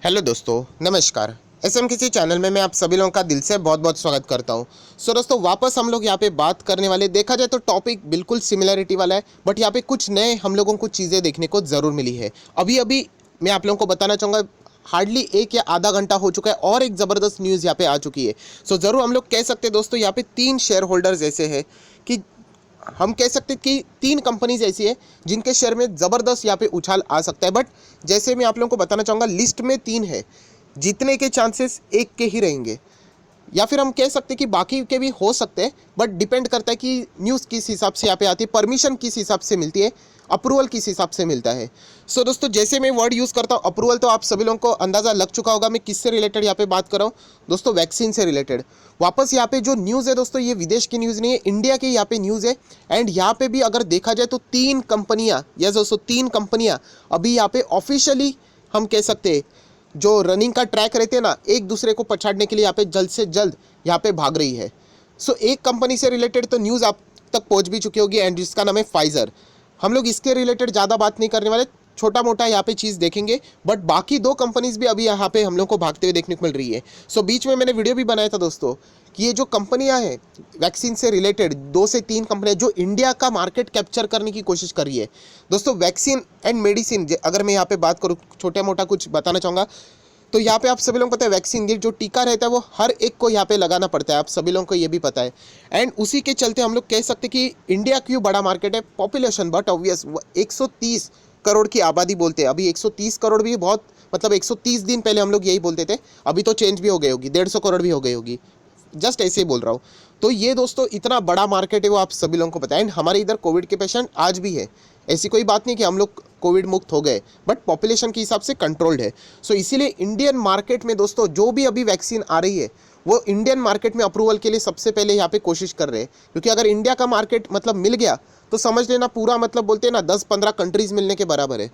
Hello दोस्तों, नमस्कार। SMKC channel में मैं आप सभी लोगों का दिल से बहुत बहुत स्वागत करता हूं। दोस्तों, वापस हम लोग यहाँ पे बात करने वाले, देखा जाए तो टॉपिक बिल्कुल सिमिलरिटी वाला है, बट यहाँ पे कुछ नए हम लोगों को चीज़ें देखने को ज़रूर मिली है। अभी अभी मैं आप लोगों को बताना चाहूँगा, हार्डली 1 या आधा घंटा हो चुका है और एक ज़बरदस्त न्यूज़ यहाँ पे आ चुकी है। ज़रूर हम लोग कह सकते हैं दोस्तों, यहाँ पे 3 शेयर होल्डर्स ऐसे हैं कि हम कह सकते हैं कि 3 कंपनीज ऐसी है जिनके शेयर में ज़बरदस्त यहाँ पे उछाल आ सकता है। बट जैसे मैं आप लोगों को बताना चाहूँगा, लिस्ट में 3 है, जीतने के चांसेस एक के ही रहेंगे, या फिर हम कह सकते हैं कि बाकी के भी हो सकते हैं, बट डिपेंड करता है कि न्यूज़ किस हिसाब से यहाँ पे आती है, परमिशन किस हिसाब से मिलती है, अप्रूवल किस हिसाब से मिलता है। दोस्तों, जैसे मैं वर्ड यूज़ करता हूँ अप्रूवल, तो आप सभी लोगों को अंदाज़ा लग चुका होगा मैं किससे रिलेटेड यहाँ पे बात कर रहा हूँ। दोस्तों, वैक्सीन से रिलेटेड वापस यहाँ पे जो न्यूज़ है दोस्तों, ये विदेश की न्यूज़ नहीं है, इंडिया की यहाँ पे न्यूज़ है। एंड यहाँ पे भी अगर देखा जाए तो 3 कंपनियाँ, यस दोस्तों, 3 कंपनियाँ अभी यहाँ पे ऑफिशियली हम कह सकते हैं, जो रनिंग का ट्रैक रहते हैं ना, एक दूसरे को पछाड़ने के लिए यहाँ पे जल्द से जल्द यहाँ पे भाग रही है। एक कंपनी से रिलेटेड तो न्यूज़ आप तक पहुँच भी चुकी होगी, एंड जिसका नाम है फाइज़र। हम लोग इसके रिलेटेड ज़्यादा बात नहीं करने वाले, छोटा मोटा यहाँ पे चीज़ देखेंगे, बट बाकी 2 कंपनीज भी अभी यहाँ पे हम लोग को भागते हुए देखने को मिल रही है। बीच में मैंने वीडियो भी बनाया था दोस्तों कि ये जो कंपनियाँ हैं वैक्सीन से रिलेटेड, 2 से 3 कंपनियाँ जो इंडिया का मार्केट कैप्चर करने की कोशिश कर रही है। दोस्तों, वैक्सीन एंड मेडिसिन अगर मैं यहाँ पे बात करूँ, छोटा मोटा कुछ बताना चाहूँगा, तो यहाँ पे आप सभी लोगों को पता है, वैक्सीन ये जो टीका रहता है वो हर एक को यहाँ पे लगाना पड़ता है, आप सभी लोगों को ये भी पता है। एंड उसी के चलते हम लोग कह सकते हैं कि इंडिया क्यों बड़ा मार्केट है, पॉपुलेशन, बट ऑब्वियस 130 करोड़ की आबादी बोलते हैं। अभी 130 करोड़ भी बहुत, मतलब 130 दिन पहले हम लोग यही बोलते थे, अभी तो चेंज भी हो गई होगी, 150 करोड़ भी हो गई होगी, जस्ट ऐसे ही बोल रहा हूँ। तो ये दोस्तों इतना बड़ा मार्केट है, वो आप सभी लोगों को पता है। एंड हमारे इधर कोविड के पेशेंट आज भी है, ऐसी कोई बात नहीं कि हम लोग कोविड मुक्त हो गए, बट पॉपुलेशन के हिसाब से कंट्रोल्ड है। इसीलिए इंडियन मार्केट में दोस्तों जो भी अभी वैक्सीन आ रही है, वो इंडियन मार्केट में अप्रूवल के लिए सबसे पहले यहाँ पे कोशिश कर रहे हैं, क्योंकि अगर इंडिया का मार्केट मतलब मिल गया तो समझ लेना पूरा, मतलब बोलते हैं ना, 10-15 कंट्रीज मिलने के बराबर है।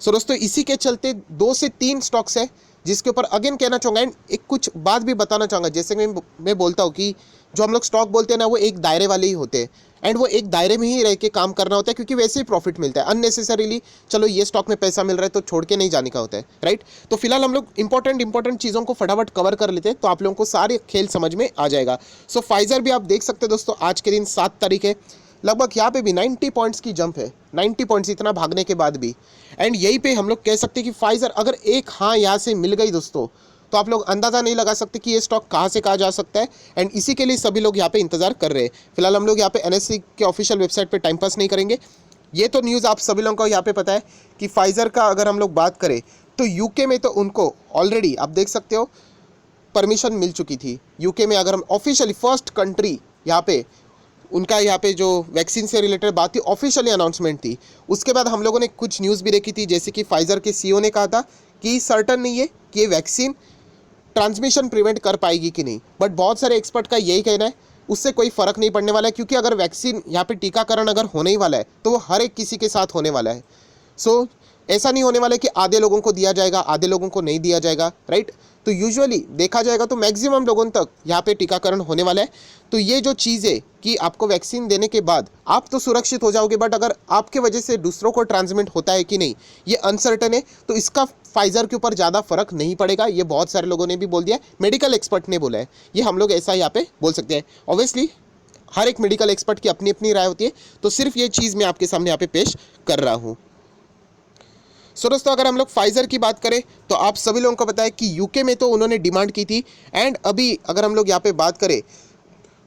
दोस्तों, इसी के चलते 2 से 3 स्टॉक्स है जिसके ऊपर अगेन कहना चाहूँगा, एंड एक कुछ बात भी बताना चाहूँगा। जैसे मैं बोलता हूँ कि जो हम लोग स्टॉक बोलते हैं ना, वो एक दायरे वाले ही होते हैं, एंड वो एक दायरे में ही रह के काम करना होता है, क्योंकि वैसे ही प्रॉफिट मिलता है। अननेसेसरीली चलो ये स्टॉक में पैसा मिल रहा है तो छोड़ के नहीं जाने का होता है, राइट। तो फिलहाल हम लोग इंपॉर्टेंट चीज़ों को फटाफट कवर कर लेते हैं, तो आप लोगों को सारे खेल समझ में आ जाएगा। फाइजर भी आप देख सकते हैं दोस्तों, आज के दिन 7 तारीख है, लगभग यहाँ पे भी 90 पॉइंट्स की जंप है, 90 पॉइंट्स इतना भागने के बाद भी। एंड यहीं पे हम लोग कह सकते हैं कि फाइजर अगर एक हाँ यहाँ से मिल गई दोस्तों, तो आप लोग अंदाज़ा नहीं लगा सकते कि ये स्टॉक कहाँ से कहाँ जा सकता है। एंड इसी के लिए सभी लोग यहाँ पे इंतजार कर रहे हैं। फिलहाल हम लोग यहाँ पे एनएससी के ऑफिशियल वेबसाइट पे टाइम पास नहीं करेंगे। ये तो न्यूज़ आप सभी लोगों को यहाँ पे पता है कि फाइजर का अगर हम लोग बात करें तो यूके में तो उनको ऑलरेडी आप देख सकते हो परमिशन मिल चुकी थी। यूके में अगर हम ऑफिशियली फर्स्ट कंट्री यहाँ पे, उनका यहाँ पे जो वैक्सीन से रिलेटेड बात थी, ऑफिशियली अनाउंसमेंट थी। उसके बाद हम लोगों ने कुछ न्यूज़ भी देखी थी, जैसे कि फाइजर के सीईओ ने कहा था कि सर्टन नहीं है कि ये वैक्सीन ट्रांसमिशन प्रिवेंट कर पाएगी कि नहीं, बट बहुत सारे एक्सपर्ट का यही कहना है उससे कोई फ़र्क नहीं पड़ने वाला है, क्योंकि अगर वैक्सीन यहाँ पे टीकाकरण अगर होने ही वाला है तो वो हर एक किसी के साथ होने वाला है। ऐसा नहीं होने वाला है कि आधे लोगों को दिया जाएगा, आधे लोगों को नहीं दिया जाएगा, राइट। तो यूजुअली देखा जाएगा तो मैक्सिमम लोगों तक यहाँ पे टीकाकरण होने वाला है। तो ये जो चीज़ है कि आपको वैक्सीन देने के बाद आप तो सुरक्षित हो जाओगे, बट अगर आपके वजह से दूसरों को ट्रांसमिट होता है कि नहीं, ये अनसर्टन है। तो इसका फाइजर के ऊपर ज़्यादा फर्क नहीं पड़ेगा, ये बहुत सारे लोगों ने भी बोल दिया है, मेडिकल एक्सपर्ट ने बोला है, ये हम लोग ऐसा यहाँ पे बोल सकते हैं। ऑब्वियसली हर एक मेडिकल एक्सपर्ट की अपनी अपनी राय होती है, तो सिर्फ ये चीज़ मैं आपके सामने यहाँ पे पेश कर रहा हूँ। दोस्तों, अगर हम लोग फाइजर की बात करें तो आप सभी लोगों को पता है कि यूके में तो उन्होंने डिमांड की थी, एंड अभी अगर हम लोग यहाँ पे बात करें,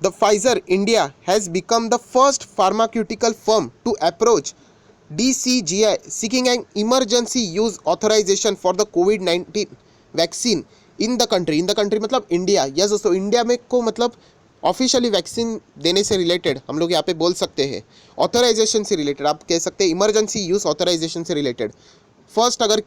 the Pfizer India has become the first pharmaceutical firm to approach DCGI seeking an emergency use authorization for the COVID-19 vaccine in the country मतलब इंडिया। यस दोस्तों, इंडिया में को मतलब ऑफिशियली वैक्सीन देने से रिलेटेड हम लोग यहाँ पे बोल सकते हैं, ऑथराइजेशन से रिलेटेड आप कह सकते हैं, इमरजेंसी यूज़ ऑथराइजेशन से रिलेटेड फर्स्ट अगर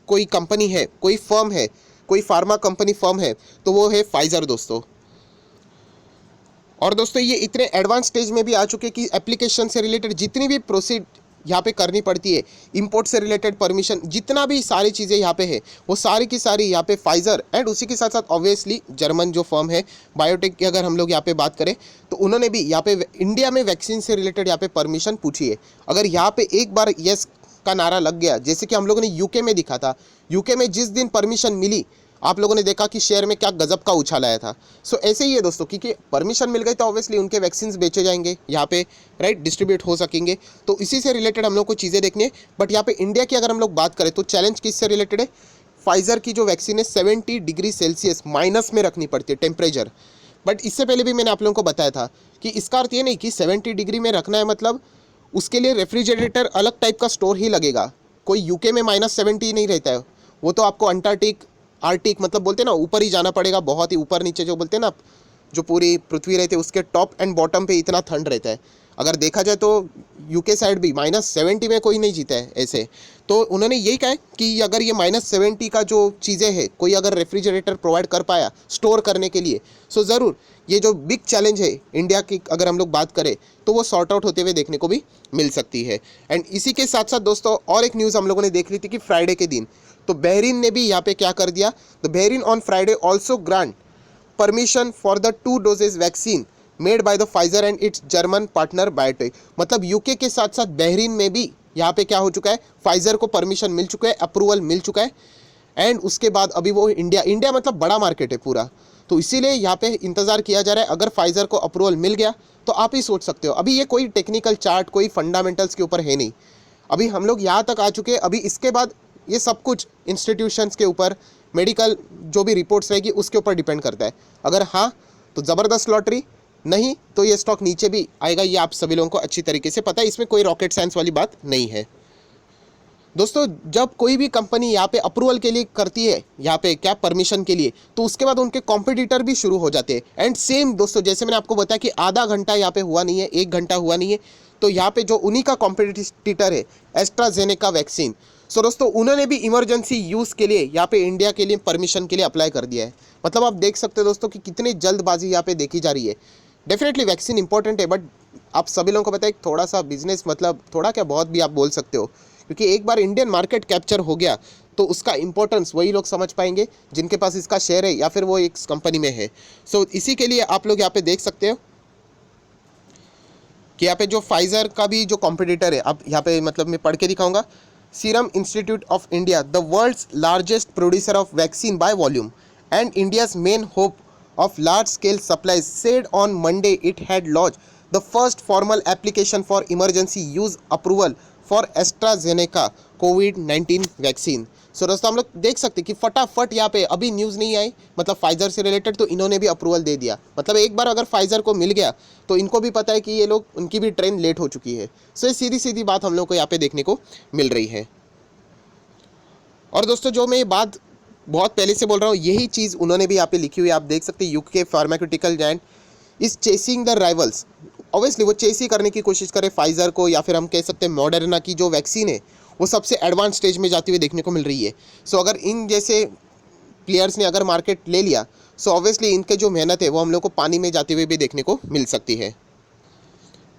कोई कंपनी है, कोई फर्म है, कोई फार्मा कंपनी फर्म है, तो वो है फाइजर दोस्तों। और दोस्तों, ये इतने एडवांस स्टेज में भी आ चुके कि एप्लीकेशन से रिलेटेड जितनी भी प्रोसीड यहाँ पे करनी पड़ती है, इंपोर्ट से रिलेटेड परमिशन, जितना भी सारी चीज़ें यहाँ पे है, वो सारी की सारी यहाँ पे फाइजर, एंड उसी के साथ साथ ऑब्वियसली जर्मन जो फर्म है बायोटेक की अगर हम लोग यहाँ पे बात करें, तो उन्होंने भी यहाँ पे इंडिया में वैक्सीन से रिलेटेड यहाँ पे परमिशन पूछी है। अगर यहाँ पे एक बार यस का नारा लग गया, जैसे कि हम लोगों ने यूके में दिखा था। यूके में जिस दिन परमिशन मिली, आप लोगों ने देखा कि शेयर में क्या गजब का उछाल आया था। सो ऐसे ही है दोस्तों, क्योंकि परमिशन मिल गई तो ऑब्वियसली उनके वैक्सीन बेचे जाएंगे यहाँ पे, राइट, डिस्ट्रीब्यूट हो सकेंगे। तो इसी से रिलेटेड हम लोग को चीज़ें देखनी है। बट यहाँ पे इंडिया की अगर हम लोग बात करें तो चैलेंज किससे रिलेटेड है? फाइजर की जो वैक्सीन है 70 डिग्री सेल्सियस माइनस में रखनी पड़ती है टेम्परेचर। बट इससे पहले भी मैंने आप लोगों को बताया था कि इसका अर्थ ये नहीं कि 70 डिग्री में रखना है, मतलब उसके लिए रेफ्रिजरेटर अलग टाइप का स्टोर ही लगेगा। कोई यूके में -70 नहीं रहता है, वो तो आपको अंटार्कटिक आर्टिक मतलब बोलते हैं ना, ऊपर ही जाना पड़ेगा, बहुत ही ऊपर नीचे जो बोलते हैं ना, जो पूरी पृथ्वी रहती है उसके टॉप एंड बॉटम पे इतना ठंड रहता है। अगर देखा जाए तो यूके साइड भी -70 में कोई नहीं जीता है ऐसे। तो उन्होंने यही कहा है कि अगर ये -70 का जो चीज़ें हैं, कोई अगर रेफ्रिजरेटर प्रोवाइड कर पाया स्टोर करने के लिए, सो ज़रूर ये जो बिग चैलेंज है इंडिया की अगर हम लोग बात करें तो वो सॉर्ट आउट होते हुए देखने को भी मिल सकती है। एंड इसी के साथ साथ दोस्तों और एक न्यूज़ हम लोगों ने देख ली थी कि फ्राइडे के दिन तो बहरीन ने भी यहाँ पे क्या कर दिया, तो Bahrain on Friday also grant permission for the 2 doses vaccine made by the Pfizer and its German partner BioNTech. मतलब यूके के साथ साथ बहरीन में भी यहाँ पे क्या हो चुका है, फाइजर को परमिशन मिल चुका है, अप्रूवल मिल चुका है। एंड उसके बाद अभी वो इंडिया मतलब बड़ा मार्केट है पूरा, तो इसीलिए यहाँ पे इंतज़ार किया जा रहा है। अगर फाइजर को अप्रूवल मिल गया तो आप ही सोच सकते हो, अभी ये कोई टेक्निकल चार्ट कोई फंडामेंटल्स के ऊपर है नहीं, अभी हम लोग यहाँ तक आ चुके हैं। अभी इसके बाद ये सब कुछ इंस्टीट्यूशंस के ऊपर, मेडिकल जो भी रिपोर्ट्स रहेगी उसके ऊपर डिपेंड करता है। अगर हाँ तो ज़बरदस्त लॉटरी, नहीं तो ये स्टॉक नीचे भी आएगा, ये आप सभी लोगों को अच्छी तरीके से पता है, इसमें कोई रॉकेट साइंस वाली बात नहीं है। दोस्तों जब कोई भी कंपनी यहाँ पे अप्रूवल के लिए करती है, यहाँ पे क्या परमिशन के लिए, तो उसके बाद उनके कॉम्पिटिटर भी शुरू हो जाते हैं। एंड सेम दोस्तों जैसे मैंने आपको बताया कि आधा घंटा यहाँ पे हुआ नहीं है, 1 घंटा हुआ नहीं है, तो यहाँ पे जो उन्हीं का कॉम्पिटिटर है एस्ट्राजेनेका वैक्सीन, सो दोस्तों उन्होंने भी इमरजेंसी यूज़ के लिए यहाँ पे इंडिया के लिए परमिशन के लिए अप्लाई कर दिया है। मतलब आप देख सकते हो दोस्तों कि कितनी जल्दबाजी यहाँ पे देखी जा रही है। डेफिनेटली वैक्सीन इंपॉर्टेंट है, बट आप सभी लोगों को पता है थोड़ा सा बिजनेस, मतलब थोड़ा क्या बहुत भी आप बोल सकते हो, क्योंकि एक बार इंडियन मार्केट कैप्चर हो गया तो उसका इंपॉर्टेंस वही लोग समझ पाएंगे जिनके पास इसका शेयर है या फिर वो एक कंपनी में है। सो इसी के लिए आप लोग यहाँ पे देख सकते हो कि यहाँ पे जो फाइजर का भी जो कॉम्पिटिटर है, अब यहाँ पे मतलब मैं पढ़ के दिखाऊंगा, Serum Institute of India, the world's largest producer of vaccine by volume and India's main hope of large scale supplies, said on Monday it had launched the first formal application for emergency use approval for AstraZeneca COVID-19 vaccine. So दोस्तों हम लोग देख सकते हैं कि फटाफट यहाँ पे अभी न्यूज़ नहीं आई, मतलब फाइजर से रिलेटेड, तो इन्होंने भी अप्रूवल दे दिया। मतलब एक बार अगर फाइजर को मिल गया तो इनको भी पता है कि ये लोग, उनकी भी ट्रेन लेट हो चुकी है। सो ये सीधी सीधी बात हम लोग को यहाँ पे देखने को मिल रही है। और दोस्तों जो मैं ये बात बहुत पहले से बोल रहा हूँ, यही चीज़ उन्होंने भी यहाँ पे लिखी हुई है, आप देख सकते हैं, UK pharmaceutical giant is chasing the rivals. Obviously वो चेस ही करने की कोशिश करे फाइजर को, या फिर हम कह सकते हैं मॉडर्ना की जो वैक्सीन है वो सबसे एडवांस स्टेज में जाती हुई देखने को मिल रही है। सो अगर इन जैसे प्लेयर्स ने अगर मार्केट ले लिया, सो ऑब्वियसली इनके जो मेहनत है वो हम लोग को पानी में जाते हुए भी देखने को मिल सकती है।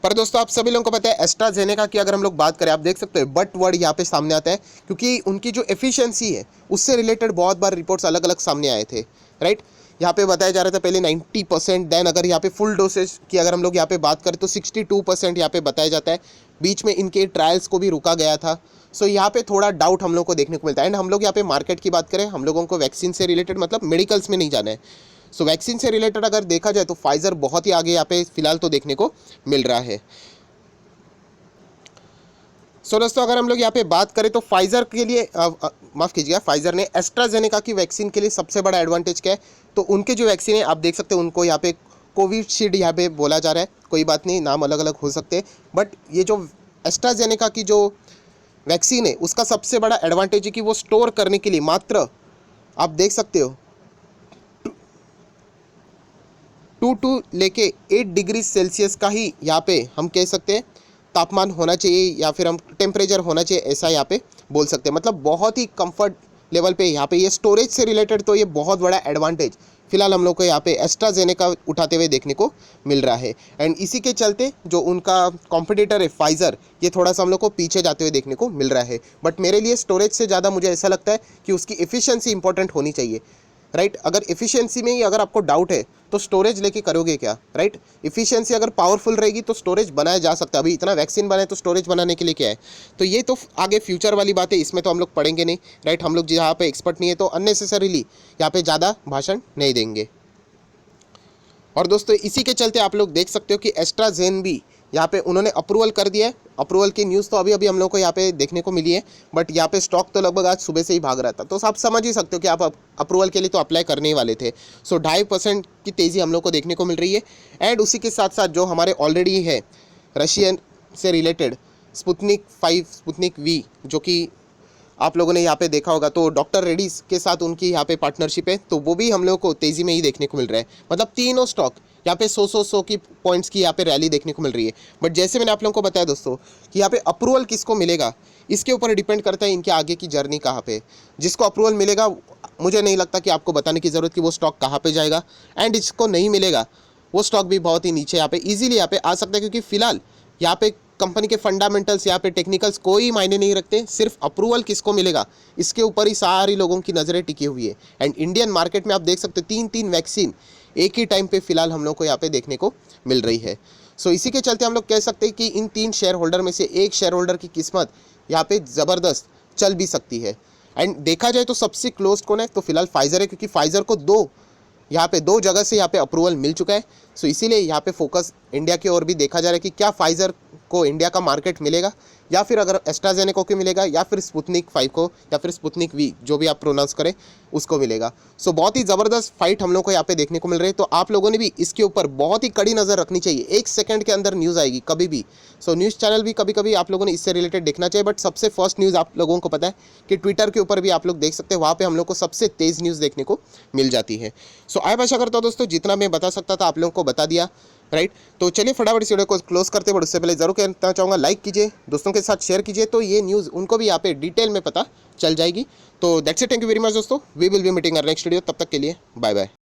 पर दोस्तों आप सभी लोगों को पता है एस्ट्राजेनेका की अगर हम लोग बात करें, आप देख सकते हैं बट वर्ड यहाँ पे सामने आता है, क्योंकि उनकी जो एफिशिएंसी है उससे रिलेटेड बहुत बार रिपोर्ट्स अलग अलग सामने आए थे, राइट। यहाँ पे बताया जा रहा था पहले 90%, देन अगर यहाँ पे फुल डोसेज की अगर हम लोग यहाँ पे बात करें तो 62% यहाँ पे बताया जाता है। बीच में इनके ट्रायल्स को भी रुका गया था। सो यहाँ पे थोड़ा डाउट हम लोग को देखने को मिलता है। एंड हम लोग यहाँ पे मार्केट की बात करें, हम लोगों को वैक्सीन से रिलेटेड मतलब मेडिकल्स में नहीं जाना है। सो वैक्सीन से रिलेटेड अगर देखा जाए तो फाइजर बहुत ही आगे यहाँ पे फिलहाल तो देखने को मिल रहा है। सो दोस्तों अगर हम लोग यहाँ पे बात करें तो फाइजर के लिए माफ़ कीजिएगा, फाइजर ने एस्ट्राजेनेका की वैक्सीन के लिए सबसे बड़ा एडवांटेज क्या है, तो उनके जो वैक्सीन है आप देख सकते हैं, उनको यहाँ पे कोविशील्ड यहाँ पे बोला जा रहा है। कोई बात नहीं, नाम अलग अलग हो सकते हैं, बट ये जो एस्ट्राजेनेका की जो वैक्सीन है उसका सबसे बड़ा एडवांटेज है कि वो स्टोर करने के लिए मात्र आप देख सकते हो 2 लेके 8 डिग्री सेल्सियस का ही यहाँ पे हम कह सकते हैं तापमान होना चाहिए, या फिर हम टेम्परेचर होना चाहिए, ऐसा यहाँ पे बोल सकते हैं। मतलब बहुत ही कंफर्ट लेवल पे यहाँ पे ये स्टोरेज से रिलेटेड तो ये बहुत बड़ा एडवांटेज फिलहाल हम लोग को यहाँ पे एस्ट्राजेनेका उठाते हुए देखने को मिल रहा है। एंड इसी के चलते जो उनका कॉम्पिटिटर है फाइजर, ये थोड़ा सा हम लोग को पीछे जाते हुए देखने को मिल रहा है। बट मेरे लिए स्टोरेज से ज़्यादा मुझे ऐसा लगता है कि उसकी एफिशिएंसी इंपॉर्टेंट होनी चाहिए, राइट। अगर एफिशिएंसी में ही अगर आपको डाउट है तो स्टोरेज लेके करोगे क्या, राइट। एफिशिएंसी अगर पावरफुल रहेगी तो स्टोरेज बनाया जा सकता है। अभी इतना वैक्सीन बनाए तो स्टोरेज बनाने के लिए क्या है, तो ये तो आगे फ्यूचर वाली बात है, इसमें तो हम लोग पढ़ेंगे नहीं, राइट। हम लोग यहाँ पे एक्सपर्ट नहीं है तो अननेसेसरीली यहाँ पे ज़्यादा भाषण नहीं देंगे। और दोस्तों इसी के चलते आप लोग देख सकते हो कि एस्ट्राजेन भी यहाँ पे उन्होंने अप्रूवल कर दिया है। अप्रूवल की न्यूज़ तो अभी अभी हम लोग को यहाँ पे देखने को मिली है, बट यहाँ पे स्टॉक तो लगभग आज सुबह से ही भाग रहा था, तो आप समझ ही सकते हो कि आप अप्रूवल के लिए तो अप्लाई करने ही वाले थे। सो 2.5% की तेज़ी हम लोग को देखने को मिल रही है। एंड उसी के साथ साथ जो हमारे ऑलरेडी है रशियन से रिलेटेड स्पुतनिक 5 स्पुतनिक वी, जो कि आप लोगों ने यहाँ पे देखा होगा, तो डॉक्टर रेड्डीज के साथ उनकी यहाँ पे पार्टनरशिप है, तो वो भी हम लोग को तेज़ी में ही देखने को मिल रहा है। मतलब तीनों स्टॉक यहाँ पे 100 की पॉइंट्स की यहाँ पे रैली देखने को मिल रही है। बट जैसे मैंने आप लोगों को बताया दोस्तों कि यहाँ पे अप्रूवल किसको मिलेगा इसके ऊपर डिपेंड करता है इनके आगे की जर्नी कहाँ पे। जिसको अप्रूवल मिलेगा मुझे नहीं लगता कि आपको बताने की ज़रूरत कि वो स्टॉक कहाँ पर जाएगा, एंड जिसको नहीं मिलेगा वो स्टॉक भी बहुत ही नीचे यहाँ पे ईजिली यहाँ पे आ सकता है, क्योंकि फिलहाल यहाँ पे कंपनी के फंडामेंटल्स यहाँ पे टेक्निकल्स कोई मायने नहीं रखते, सिर्फ अप्रूवल किसको मिलेगा इसके ऊपर ही सारी लोगों की नज़रें टिकी हुई है। एंड इंडियन मार्केट में आप देख सकते हो 3 वैक्सीन एक ही टाइम पे फिलहाल हम लोग को यहाँ पे देखने को मिल रही है। सो इसी के चलते हम लोग कह सकते हैं कि इन 3 शेयर होल्डर में से एक शेयर होल्डर की किस्मत यहाँ पे ज़बरदस्त चल भी सकती है। एंड देखा जाए तो सबसे क्लोज कौन है, तो फिलहाल फाइज़र है, क्योंकि फाइज़र को दो जगह से यहाँ पे अप्रूवल मिल चुका है। सो इसीलिए यहाँ पे फोकस इंडिया की ओर भी देखा जा रहा है कि क्या फाइज़र को इंडिया का मार्केट मिलेगा, या फिर अगर एस्ट्राजेनेका को मिलेगा, या फिर स्पुतनिक 5 को, या फिर स्पुतनिक वी, जो भी आप प्रोनाउंस करें उसको मिलेगा। सो बहुत ही ज़बरदस्त फाइट हम लोग को यहाँ पे देखने को मिल रही है। तो आप लोगों ने भी इसके ऊपर बहुत ही कड़ी नज़र रखनी चाहिए। 1 सेकंड के अंदर न्यूज़ आएगी कभी भी। सो न्यूज़ चैनल भी कभी कभी आप लोगों ने इससे रिलेटेड देखना चाहिए, बट सबसे फर्स्ट न्यूज़ आप लोगों को पता है कि ट्विटर के ऊपर भी आप लोग देख सकते हैं, वहाँ पर हम लोग को सबसे तेज़ न्यूज़ देखने को मिल जाती है। सो आय आशा करता हूँ दोस्तों जितना मैं बता सकता था आप लोगों को बता दिया, राइट। तो चलिए फटाफट इस वीडियो को क्लोज करते हैं, बट उससे पहले जरूर कहना चाहूँगा लाइक कीजिए, दोस्तों के साथ शेयर कीजिए, तो ये न्यूज़ उनको भी यहाँ पे डिटेल में पता चल जाएगी। तो that's it, thank you very much दोस्तों, we will be meeting our next video, तब तक के लिए बाय बाय।